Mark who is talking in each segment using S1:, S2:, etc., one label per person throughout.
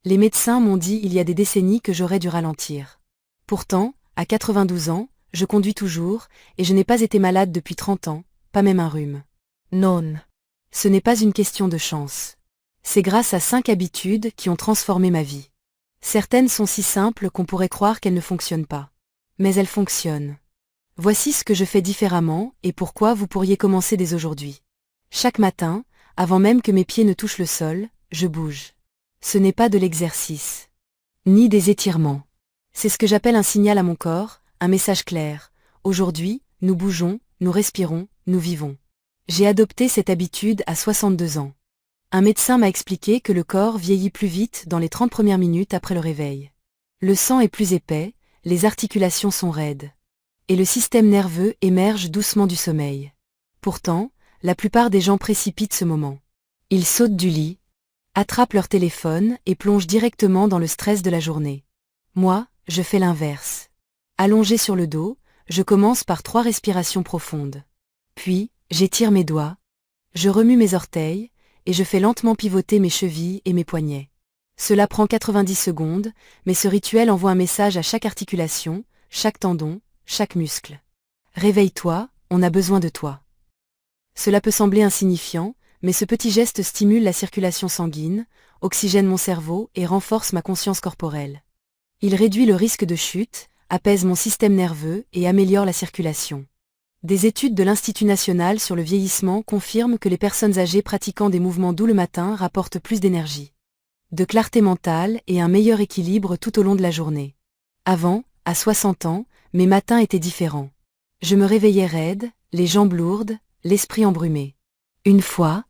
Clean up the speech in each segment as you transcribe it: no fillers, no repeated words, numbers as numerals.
S1: Les médecins m'ont dit il y a des décennies que j'aurais dû ralentir. Pourtant, à 92 ans, je conduis toujours, et je n'ai pas été malade depuis 30 ans, pas même un rhume. Non. Ce n'est pas une question de chance. C'est grâce à 5 habitudes qui ont transformé ma vie. Certaines sont si simples qu'on pourrait croire qu'elles ne fonctionnent pas. Mais elles fonctionnent. Voici ce que je fais différemment et pourquoi vous pourriez commencer dès aujourd'hui. Chaque matin, avant même que mes pieds ne touchent le sol, je bouge. Ce n'est pas de l'exercice. Ni des étirements. C'est ce que j'appelle un signal à mon corps, un message clair. Aujourd'hui, nous bougeons, nous respirons, nous vivons. J'ai adopté cette habitude à 62 ans. Un médecin m'a expliqué que le corps vieillit plus vite dans les 30 premières minutes après le réveil. Le sang est plus épais, les articulations sont raides. Et le système nerveux émerge doucement du sommeil. Pourtant, la plupart des gens précipitent ce moment. Ils sautent du lit, attrapent leur téléphone et plongent directement dans le stress de la journée. Moi, je fais l'inverse. Allongé sur le dos, je commence par 3 respirations profondes. Puis, j'étire mes doigts, je remue mes orteils, et je fais lentement pivoter mes chevilles et mes poignets. Cela prend 90 secondes, mais ce rituel envoie un message à chaque articulation, chaque tendon, chaque muscle. Réveille-toi, on a besoin de toi. Cela peut sembler insignifiant, mais ce petit geste stimule la circulation sanguine, oxygène mon cerveau et renforce ma conscience corporelle. Il réduit le risque de chute, apaise mon système nerveux et améliore la circulation. Des études de l'Institut national sur le vieillissement confirment que les personnes âgées pratiquant des mouvements doux le matin rapportent plus d'énergie, de clarté mentale et un meilleur équilibre tout au long de la journée. Avant, à 60 ans, mes matins étaient différents. Je me réveillais raide, les jambes lourdes, l'esprit embrumé. Une fois,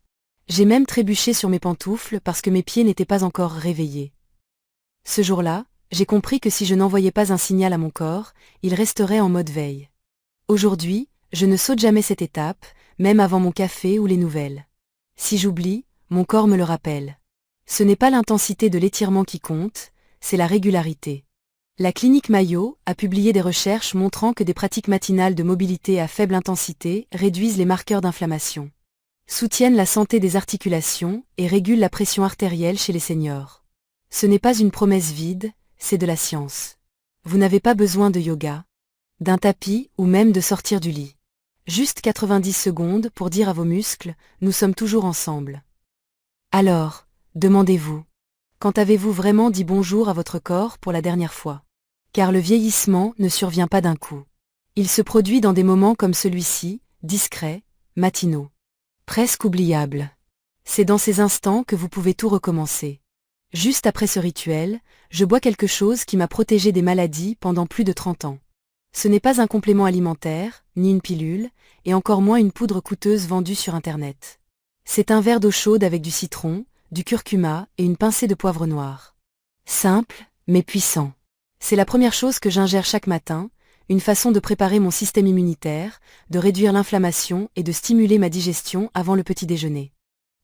S1: j'ai même trébuché sur mes pantoufles parce que mes pieds n'étaient pas encore réveillés. Ce jour-là, j'ai compris que si je n'envoyais pas un signal à mon corps, il resterait en mode veille. Aujourd'hui, je ne saute jamais cette étape, même avant mon café ou les nouvelles. Si j'oublie, mon corps me le rappelle. Ce n'est pas l'intensité de l'étirement qui compte, c'est la régularité. La clinique Mayo a publié des recherches montrant que des pratiques matinales de mobilité à faible intensité réduisent les marqueurs d'inflammation, soutiennent la santé des articulations et régulent la pression artérielle chez les seniors. Ce n'est pas une promesse vide, c'est de la science. Vous n'avez pas besoin de yoga, d'un tapis ou même de sortir du lit. Juste 90 secondes pour dire à vos muscles, nous sommes toujours ensemble. Alors, demandez-vous, quand avez-vous vraiment dit bonjour à votre corps pour la dernière fois? Car le vieillissement ne survient pas d'un coup. Il se produit dans des moments comme celui-ci, discrets, matinaux, presque oubliables. C'est dans ces instants que vous pouvez tout recommencer. Juste après ce rituel, je bois quelque chose qui m'a protégé des maladies pendant plus de 30 ans. Ce n'est pas un complément alimentaire, ni une pilule, et encore moins une poudre coûteuse vendue sur Internet. C'est un verre d'eau chaude avec du citron, du curcuma et une pincée de poivre noir. Simple, mais puissant. C'est la première chose que j'ingère chaque matin, une façon de préparer mon système immunitaire, de réduire l'inflammation et de stimuler ma digestion avant le petit déjeuner.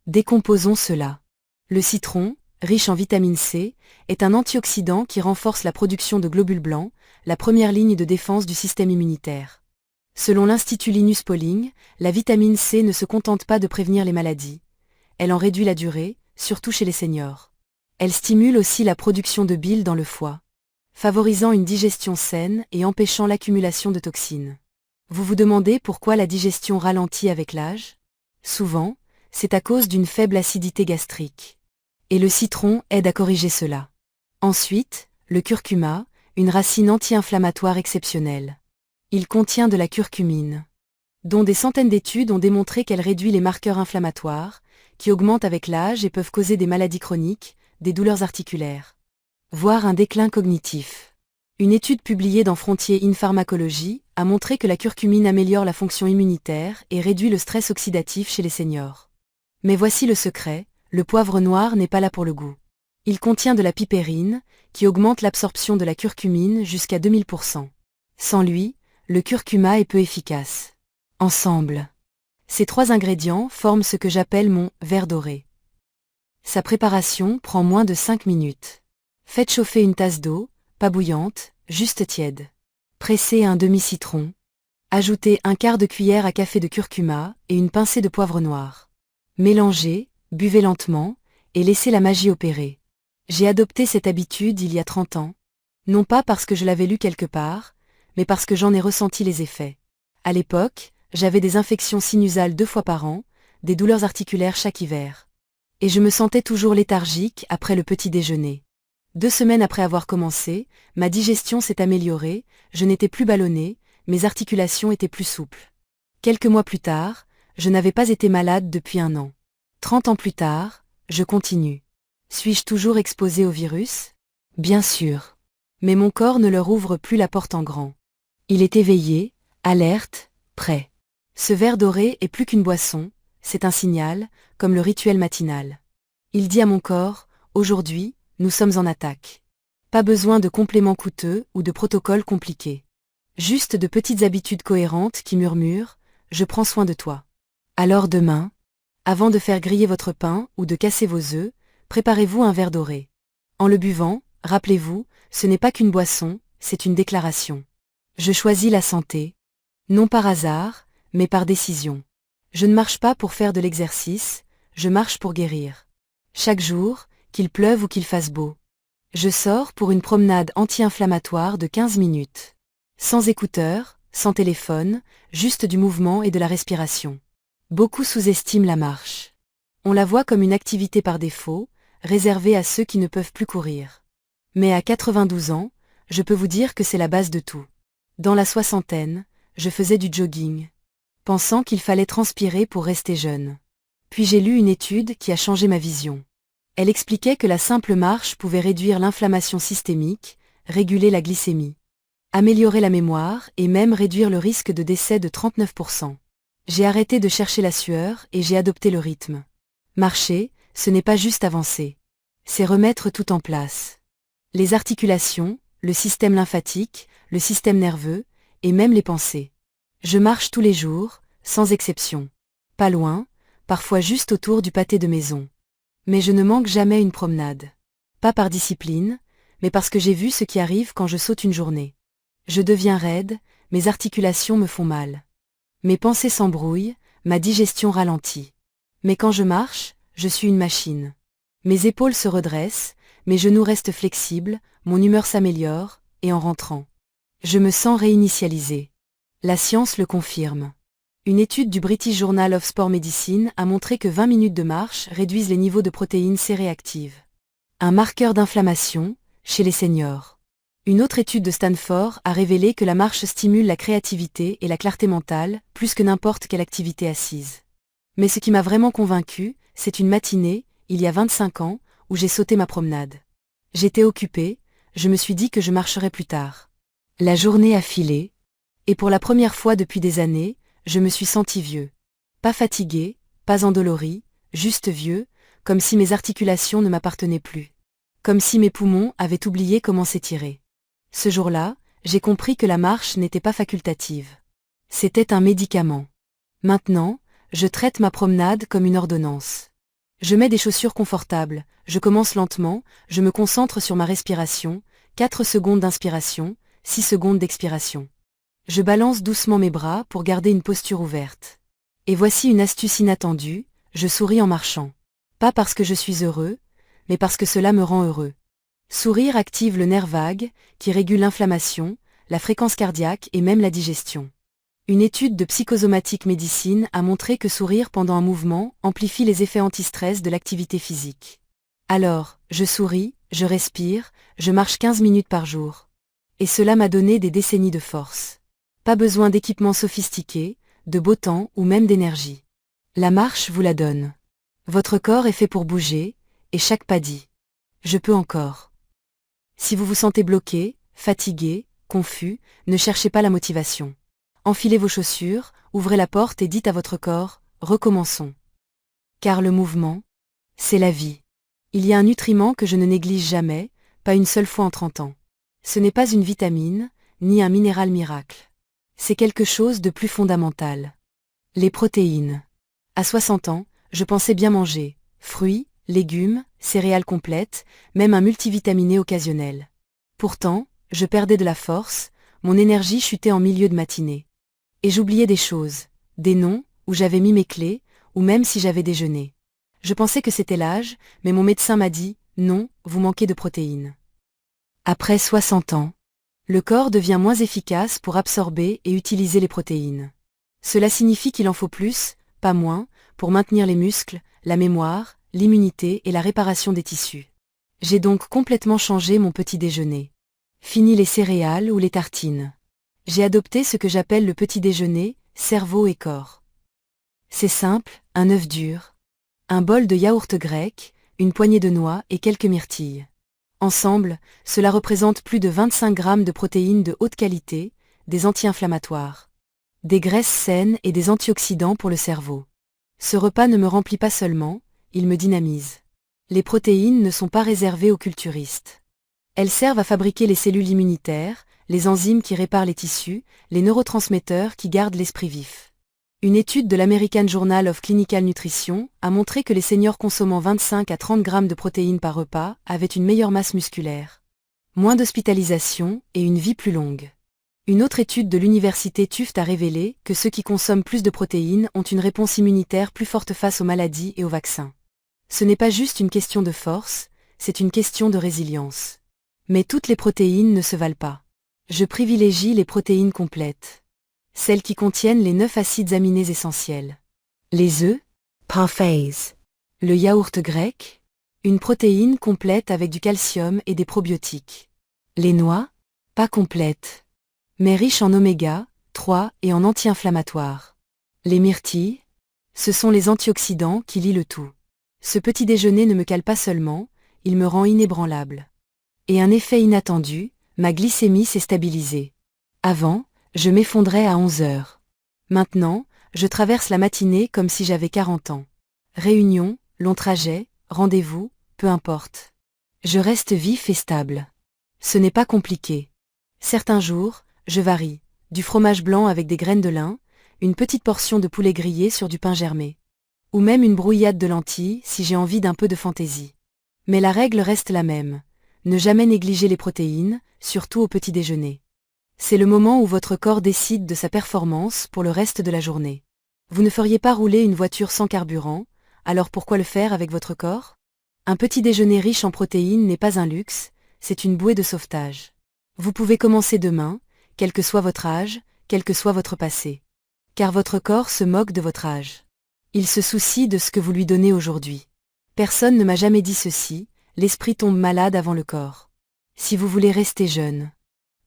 S1: Décomposons cela. Le citron, riche en vitamine C, est un antioxydant qui renforce la production de globules blancs, la première ligne de défense du système immunitaire. Selon l'Institut Linus Pauling, la vitamine C ne se contente pas de prévenir les maladies. Elle en réduit la durée, surtout chez les seniors. Elle stimule aussi la production de bile dans le foie, favorisant une digestion saine et empêchant l'accumulation de toxines. Vous vous demandez pourquoi la digestion ralentit avec l'âge? Souvent, c'est à cause d'une faible acidité gastrique. Et le citron aide à corriger cela. Ensuite, le curcuma, une racine anti-inflammatoire exceptionnelle. Il contient de la curcumine, dont des centaines d'études ont démontré qu'elle réduit les marqueurs inflammatoires, qui augmentent avec l'âge et peuvent causer des maladies chroniques, des douleurs articulaires, voire un déclin cognitif. Une étude publiée dans Frontiers in Pharmacology a montré que la curcumine améliore la fonction immunitaire et réduit le stress oxydatif chez les seniors. Mais voici le secret, le poivre noir n'est pas là pour le goût. Il contient de la pipérine, qui augmente l'absorption de la curcumine jusqu'à 2000%. Sans lui, le curcuma est peu efficace. Ensemble, ces 3 ingrédients forment ce que j'appelle mon verre doré. Sa préparation prend moins de 5 minutes. Faites chauffer une tasse d'eau, pas bouillante, juste tiède. Pressez un demi-citron. Ajoutez un quart de cuillère à café de curcuma et une pincée de poivre noir. Mélangez, buvez lentement, et laissez la magie opérer. J'ai adopté cette habitude il y a 30 ans. Non pas parce que je l'avais lu quelque part, mais parce que j'en ai ressenti les effets. À l'époque, j'avais des infections sinusales 2 fois par an, des douleurs articulaires chaque hiver. Et je me sentais toujours léthargique après le petit déjeuner. 2 semaines après avoir commencé, ma digestion s'est améliorée, je n'étais plus ballonnée, mes articulations étaient plus souples. Quelques mois plus tard, je n'avais pas été malade depuis 1 an. 30 ans plus tard, je continue. Suis-je toujours exposé au virus? Bien sûr. Mais mon corps ne leur ouvre plus la porte en grand. Il est éveillé, alerte, prêt. Ce verre doré est plus qu'une boisson, c'est un signal, comme le rituel matinal. Il dit à mon corps, aujourd'hui, nous sommes en attaque. Pas besoin de compléments coûteux ou de protocoles compliqués. Juste de petites habitudes cohérentes qui murmurent, je prends soin de toi. Alors demain, avant de faire griller votre pain ou de casser vos œufs, préparez-vous un verre doré. En le buvant, rappelez-vous, ce n'est pas qu'une boisson, c'est une déclaration. Je choisis la santé. Non par hasard, mais par décision. Je ne marche pas pour faire de l'exercice, je marche pour guérir. Chaque jour, qu'il pleuve ou qu'il fasse beau. Je sors pour une promenade anti-inflammatoire de 15 minutes. Sans écouteurs, sans téléphone, juste du mouvement et de la respiration. Beaucoup sous-estiment la marche. On la voit comme une activité par défaut, réservée à ceux qui ne peuvent plus courir. Mais à 92 ans, je peux vous dire que c'est la base de tout. Dans la soixantaine, je faisais du jogging, pensant qu'il fallait transpirer pour rester jeune. Puis j'ai lu une étude qui a changé ma vision. Elle expliquait que la simple marche pouvait réduire l'inflammation systémique, réguler la glycémie, améliorer la mémoire et même réduire le risque de décès de 39%. J'ai arrêté de chercher la sueur et j'ai adopté le rythme. Marcher, ce n'est pas juste avancer. C'est remettre tout en place. Les articulations, le système lymphatique, le système nerveux, et même les pensées. Je marche tous les jours, sans exception. Pas loin, parfois juste autour du pâté de maison. Mais je ne manque jamais une promenade. Pas par discipline, mais parce que j'ai vu ce qui arrive quand je saute une journée. Je deviens raide, mes articulations me font mal. Mes pensées s'embrouillent, ma digestion ralentit. Mais quand je marche, je suis une machine. Mes épaules se redressent, mes genoux restent flexibles, mon humeur s'améliore, et en rentrant, je me sens réinitialisée. La science le confirme. Une étude du British Journal of Sport Medicine a montré que 20 minutes de marche réduisent les niveaux de protéines C-réactives. Un marqueur d'inflammation, chez les seniors. Une autre étude de Stanford a révélé que la marche stimule la créativité et la clarté mentale, plus que n'importe quelle activité assise. Mais ce qui m'a vraiment convaincue, c'est une matinée, il y a 25 ans, où j'ai sauté ma promenade. J'étais occupée, je me suis dit que je marcherais plus tard. La journée a filé, et pour la première fois depuis des années, je me suis senti vieux. Pas fatigué, pas endolori, juste vieux, comme si mes articulations ne m'appartenaient plus. Comme si mes poumons avaient oublié comment s'étirer. Ce jour-là, j'ai compris que la marche n'était pas facultative. C'était un médicament. Maintenant, je traite ma promenade comme une ordonnance. Je mets des chaussures confortables, je commence lentement, je me concentre sur ma respiration, 4 secondes d'inspiration, 6 secondes d'expiration. Je balance doucement mes bras pour garder une posture ouverte. Et voici une astuce inattendue, je souris en marchant. Pas parce que je suis heureux, mais parce que cela me rend heureux. Sourire active le nerf vague, qui régule l'inflammation, la fréquence cardiaque et même la digestion. Une étude de Psychosomatic Medicine a montré que sourire pendant un mouvement amplifie les effets anti-stress de l'activité physique. Alors, je souris, je respire, je marche 15 minutes par jour. Et cela m'a donné des décennies de force. Pas besoin d'équipements sophistiqués, de beau temps ou même d'énergie. La marche vous la donne. Votre corps est fait pour bouger, et chaque pas dit. Je peux encore. Si vous vous sentez bloqué, fatigué, confus, ne cherchez pas la motivation. Enfilez vos chaussures, ouvrez la porte et dites à votre corps, recommençons. Car le mouvement, c'est la vie. Il y a un nutriment que je ne néglige jamais, pas une seule fois en 30 ans. Ce n'est pas une vitamine, ni un minéral miracle. C'est quelque chose de plus fondamental. Les protéines. À 60 ans, je pensais bien manger, fruits, légumes, céréales complètes, même un multivitaminé occasionnel. Pourtant, je perdais de la force, mon énergie chutait en milieu de matinée. Et j'oubliais des choses, des noms, où j'avais mis mes clés, ou même si j'avais déjeuné. Je pensais que c'était l'âge, mais mon médecin m'a dit, Non, vous manquez de protéines. Après 60 ans, le corps devient moins efficace pour absorber et utiliser les protéines. Cela signifie qu'il en faut plus, pas moins, pour maintenir les muscles, la mémoire, l'immunité et la réparation des tissus. J'ai donc complètement changé mon petit déjeuner. Fini les céréales ou les tartines. J'ai adopté ce que j'appelle le petit déjeuner, cerveau et corps. C'est simple, un œuf dur, un bol de yaourt grec, une poignée de noix et quelques myrtilles. Ensemble, cela représente plus de 25 grammes de protéines de haute qualité, des anti-inflammatoires, des graisses saines et des antioxydants pour le cerveau. Ce repas ne me remplit pas seulement, il me dynamise. Les protéines ne sont pas réservées aux culturistes. Elles servent à fabriquer les cellules immunitaires, les enzymes qui réparent les tissus, les neurotransmetteurs qui gardent l'esprit vif. Une étude de l'American Journal of Clinical Nutrition a montré que les seniors consommant 25 à 30 grammes de protéines par repas avaient une meilleure masse musculaire, moins d'hospitalisation et une vie plus longue. Une autre étude de l'université Tufts a révélé que ceux qui consomment plus de protéines ont une réponse immunitaire plus forte face aux maladies et aux vaccins. Ce n'est pas juste une question de force, c'est une question de résilience. Mais toutes les protéines ne se valent pas. Je privilégie les protéines complètes. Celles qui contiennent les 9 acides aminés essentiels. Les œufs, parfaits. Le yaourt grec, une protéine complète avec du calcium et des probiotiques. Les noix, pas complètes, mais riches en oméga 3 et en anti-inflammatoires. Les myrtilles, ce sont les antioxydants qui lient le tout. Ce petit déjeuner ne me cale pas seulement, il me rend inébranlable. Et un effet inattendu, ma glycémie s'est stabilisée. Avant, je m'effondrais à 11 heures. Maintenant, je traverse la matinée comme si j'avais 40 ans. Réunion, long trajet, rendez-vous, peu importe. Je reste vif et stable. Ce n'est pas compliqué. Certains jours, je varie. Du fromage blanc avec des graines de lin, une petite portion de poulet grillé sur du pain germé. Ou même une brouillade de lentilles si j'ai envie d'un peu de fantaisie. Mais la règle reste la même. Ne jamais négliger les protéines, surtout au petit déjeuner. C'est le moment où votre corps décide de sa performance pour le reste de la journée. Vous ne feriez pas rouler une voiture sans carburant, alors pourquoi le faire avec votre corps? Un petit déjeuner riche en protéines n'est pas un luxe, c'est une bouée de sauvetage. Vous pouvez commencer demain, quel que soit votre âge, quel que soit votre passé. Car votre corps se moque de votre âge. Il se soucie de ce que vous lui donnez aujourd'hui. Personne ne m'a jamais dit ceci, l'esprit tombe malade avant le corps. Si vous voulez rester jeune,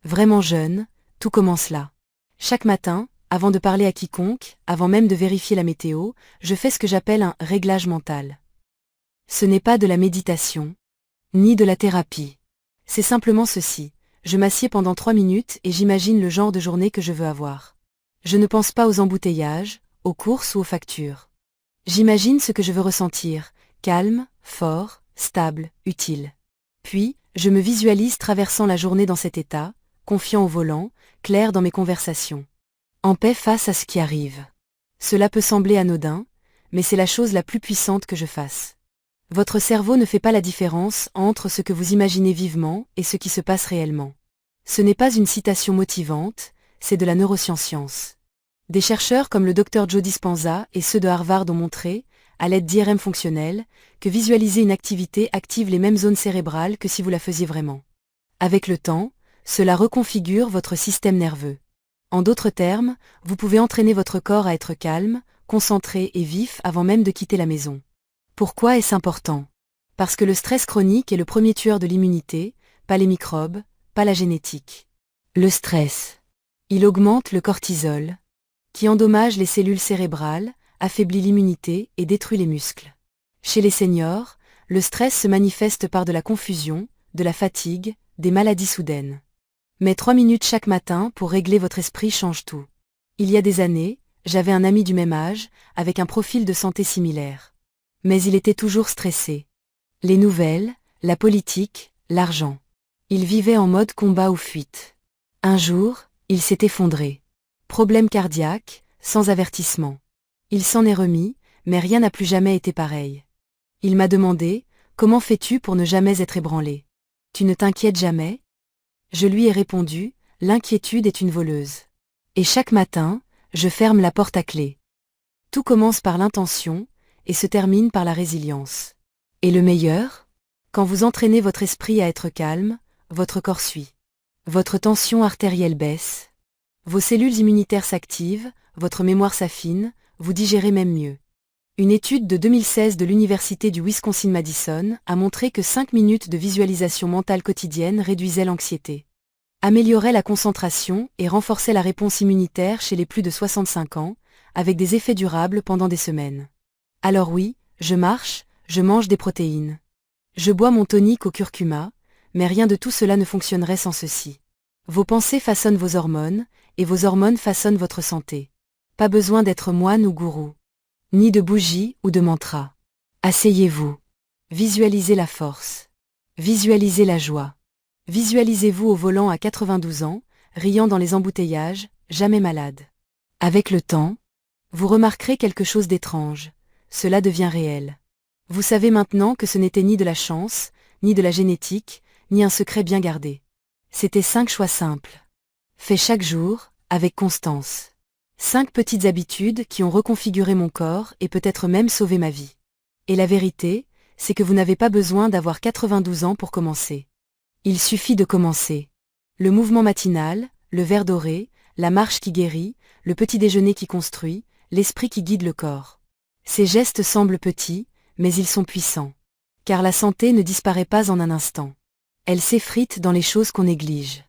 S1: vraiment jeune, tout commence là. Chaque matin, avant de parler à quiconque, avant même de vérifier la météo, je fais ce que j'appelle un réglage mental. Ce n'est pas de la méditation, ni de la thérapie. C'est simplement ceci. Je m'assieds pendant 3 minutes et j'imagine le genre de journée que je veux avoir. Je ne pense pas aux embouteillages, aux courses ou aux factures. J'imagine ce que je veux ressentir, calme, fort, stable, utile. Puis, je me visualise traversant la journée dans cet état, confiant au volant, clair dans mes conversations. En paix face à ce qui arrive. Cela peut sembler anodin, mais c'est la chose la plus puissante que je fasse. Votre cerveau ne fait pas la différence entre ce que vous imaginez vivement et ce qui se passe réellement. Ce n'est pas une citation motivante, c'est de la neuroscience. Des chercheurs comme le Dr Joe Dispenza et ceux de Harvard ont montré, à l'aide d'IRM fonctionnel, que visualiser une activité active les mêmes zones cérébrales que si vous la faisiez vraiment. Avec le temps, cela reconfigure votre système nerveux. En d'autres termes, vous pouvez entraîner votre corps à être calme, concentré et vif avant même de quitter la maison. Pourquoi est-ce important? Parce que le stress chronique est le premier tueur de l'immunité, pas les microbes, pas la génétique. Le stress. Il augmente le cortisol, qui endommage les cellules cérébrales, affaiblit l'immunité et détruit les muscles. Chez les seniors, le stress se manifeste par de la confusion, de la fatigue, des maladies soudaines. Mais 3 minutes chaque matin pour régler votre esprit change tout. Il y a des années, j'avais un ami du même âge, avec un profil de santé similaire. Mais il était toujours stressé. Les nouvelles, la politique, l'argent. Il vivait en mode combat ou fuite. Un jour, il s'est effondré. Problème cardiaque, sans avertissement. Il s'en est remis, mais rien n'a plus jamais été pareil. Il m'a demandé, comment fais-tu pour ne jamais être ébranlé? Tu ne t'inquiètes jamais? Je lui ai répondu, l'inquiétude est une voleuse. Et chaque matin, je ferme la porte à clé. Tout commence par l'intention, et se termine par la résilience. Et le meilleur? Quand vous entraînez votre esprit à être calme, votre corps suit. Votre tension artérielle baisse. Vos cellules immunitaires s'activent, votre mémoire s'affine, vous digérez même mieux. Une étude de 2016 de l'Université du Wisconsin-Madison a montré que 5 minutes de visualisation mentale quotidienne réduisaient l'anxiété, amélioraient la concentration et renforçaient la réponse immunitaire chez les plus de 65 ans, avec des effets durables pendant des semaines. Alors oui, je marche, je mange des protéines. Je bois mon tonique au curcuma, mais rien de tout cela ne fonctionnerait sans ceci. Vos pensées façonnent vos hormones, et vos hormones façonnent votre santé. Pas besoin d'être moine ou gourou. Ni de bougie ou de mantra. Asseyez-vous. Visualisez la force. Visualisez la joie. Visualisez-vous au volant à 92 ans, riant dans les embouteillages, jamais malade. Avec le temps, vous remarquerez quelque chose d'étrange. Cela devient réel. Vous savez maintenant que ce n'était ni de la chance, ni de la génétique, ni un secret bien gardé. C'était 5 choix simples. Faits chaque jour, avec constance. 5 petites habitudes qui ont reconfiguré mon corps et peut-être même sauvé ma vie. Et la vérité, c'est que vous n'avez pas besoin d'avoir 92 ans pour commencer. Il suffit de commencer. Le mouvement matinal, le verre doré, la marche qui guérit, le petit déjeuner qui construit, l'esprit qui guide le corps. Ces gestes semblent petits, mais ils sont puissants. Car la santé ne disparaît pas en un instant. Elle s'effrite dans les choses qu'on néglige.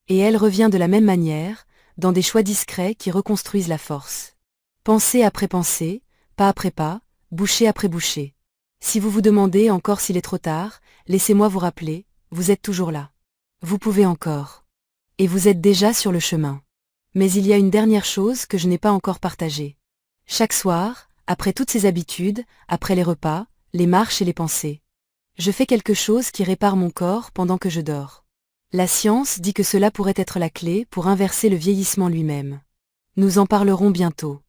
S1: Et elle revient de la même manière, dans des choix discrets qui reconstruisent la force. Pensée après pensée, pas après pas, bouchée après bouchée. Si vous vous demandez encore s'il est trop tard, laissez-moi vous rappeler, vous êtes toujours là. Vous pouvez encore. Et vous êtes déjà sur le chemin. Mais il y a une dernière chose que je n'ai pas encore partagée. Chaque soir, après toutes ces habitudes, après les repas, les marches et les pensées, je fais quelque chose qui répare mon corps pendant que je dors. La science dit que cela pourrait être la clé pour inverser le vieillissement lui-même. Nous en parlerons bientôt.